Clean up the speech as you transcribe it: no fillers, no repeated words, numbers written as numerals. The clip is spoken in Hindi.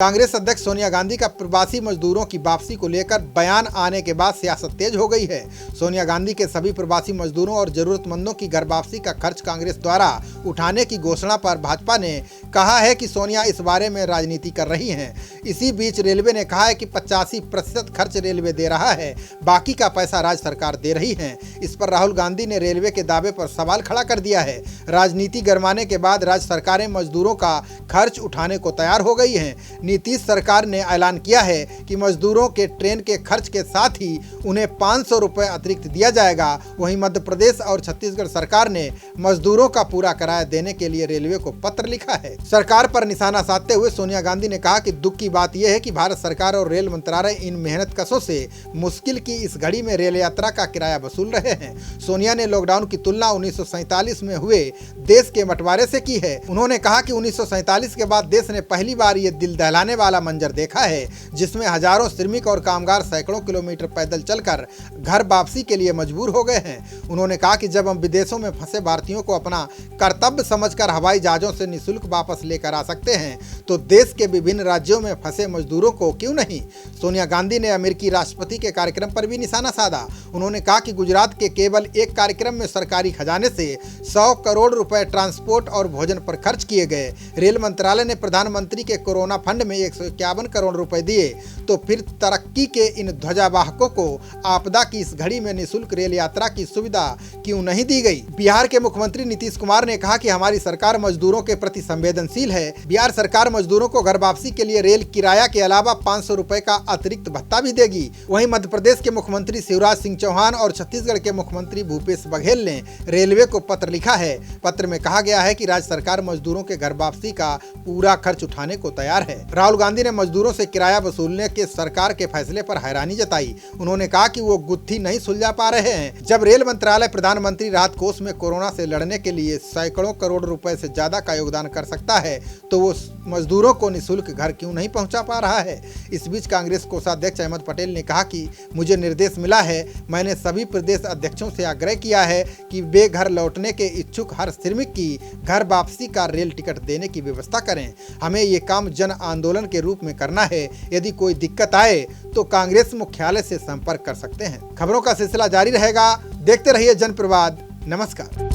कांग्रेस अध्यक्ष सोनिया गांधी का प्रवासी मजदूरों की वापसी को लेकर बयान आने के बाद सियासत तेज हो गई है। सोनिया गांधी के सभी प्रवासी मजदूरों और जरूरतमंदों की घर वापसी का खर्च कांग्रेस द्वारा उठाने की घोषणा पर भाजपा ने कहा है कि सोनिया इस बारे में राजनीति कर रही हैं। इसी बीच रेलवे ने कहा है कि 85% खर्च रेलवे दे रहा है, बाकी का पैसा राज्य सरकार दे रही है। इस पर राहुल गांधी ने रेलवे के दावे पर सवाल खड़ा कर दिया है। राजनीति गरमाने के बाद राज्य सरकारें मजदूरों का खर्च उठाने को तैयार हो गई हैं। नीतीश सरकार ने ऐलान किया है कि मजदूरों के ट्रेन के खर्च के साथ ही उन्हें 500 रुपये अतिरिक्त दिया जाएगा। वहीं मध्य प्रदेश और छत्तीसगढ़ सरकार ने मजदूरों का पूरा किराया देने के लिए रेलवे को पत्र लिखा है। सरकार पर निशाना साधते हुए सोनिया गांधी ने कहा कि दुख की बात यह है कि भारत सरकार और रेल मंत्रालय इन मेहनतकशों से मुश्किल की इस घड़ी में रेल यात्रा का किराया वसूल रहे हैं। सोनिया ने लॉकडाउन की तुलना 1947 में हुए देश के बंटवारे से की है। उन्होंने कहा कि 1947 के बाद देश ने पहली बार ये दिल दहलाने वाला मंजर देखा है, जिसमें हजारों श्रमिक और कामगार सैकड़ों किलोमीटर पैदल चलकर घर वापसी के लिए मजबूर हो गए हैं। उन्होंने कहा कि जब हम विदेशों में फंसे भारतीयों को अपना कर्तव्य समझकर हवाई जहाजों से निःशुल्क वापस लेकर आ सकते हैं, तो देश के विभिन्न राज्यों में फंसे मजदूरों को क्यों नहीं। सोनिया गांधी ने अमेरिकी राष्ट्रपति के कार्यक्रम पर भी निशाना साधा। उन्होंने कहा कि गुजरात के केवल एक कार्यक्रम में सरकारी खजाने से 100 करोड़ रुपए ट्रांसपोर्ट और भोजन पर खर्च किए गए। रेल मंत्रालय ने प्रधानमंत्री के कोरोना फंड में 151 करोड़ रुपए दिए, तो फिर तरक्की के इन ध्वजावाहकों को आपदा की इस घड़ी में निःशुल्क रेल यात्रा की सुविधा क्यों नहीं दी गई। बिहार के मुख्यमंत्री नीतीश कुमार ने कहा कि हमारी सरकार मजदूरों के प्रति संवेदनशील है। बिहार सरकार मजदूरों को घर वापसी के लिए रेल किराया के अलावा 500 रुपए का अतिरिक्त भत्ता भी देगी। वहीं मध्य प्रदेश के मुख्यमंत्री शिवराज सिंह चौहान और छत्तीसगढ़ के मुख्यमंत्री भूपेश बघेल ने रेलवे को पत्र लिखा है। पत्र में कहा गया है कि राज्य सरकार मजदूरों के घर वापसी का पूरा खर्च उठाने को तैयार है। राहुल गांधी ने मजदूरों से किराया वसूलने के सरकार के फैसले पर हैरानी जताई। उन्होंने कहा कि वो गुत्थी नहीं सुलझा पा रहे हैं। जब रेल मंत्रालय प्रधानमंत्री राहत कोष में कोरोना से लड़ने के लिए सैकड़ों करोड़ रुपए से ज्यादा का योगदान कर सकता है, तो वो मजदूरों को निःशुल्क घर क्यों नहीं पहुंचा पा रहा है। इस बीच कांग्रेस कोषाध्यक्ष अहमद पटेल ने कहा कि मुझे निर्देश मिला है, मैंने सभी प्रदेश अध्यक्षों से आग्रह किया है कि वे घर लौटने के इच्छुक हर श्रमिक की घर वापसी का रेल टिकट देने की व्यवस्था करें। हमें ये काम जन आंदोलन के रूप में करना है। यदि कोई दिक्कत आए तो कांग्रेस मुख्यालय से संपर्क कर सकते हैं। खबरों का सिलसिला जारी रहेगा। देखते रहिए जनप्रवाद। नमस्कार।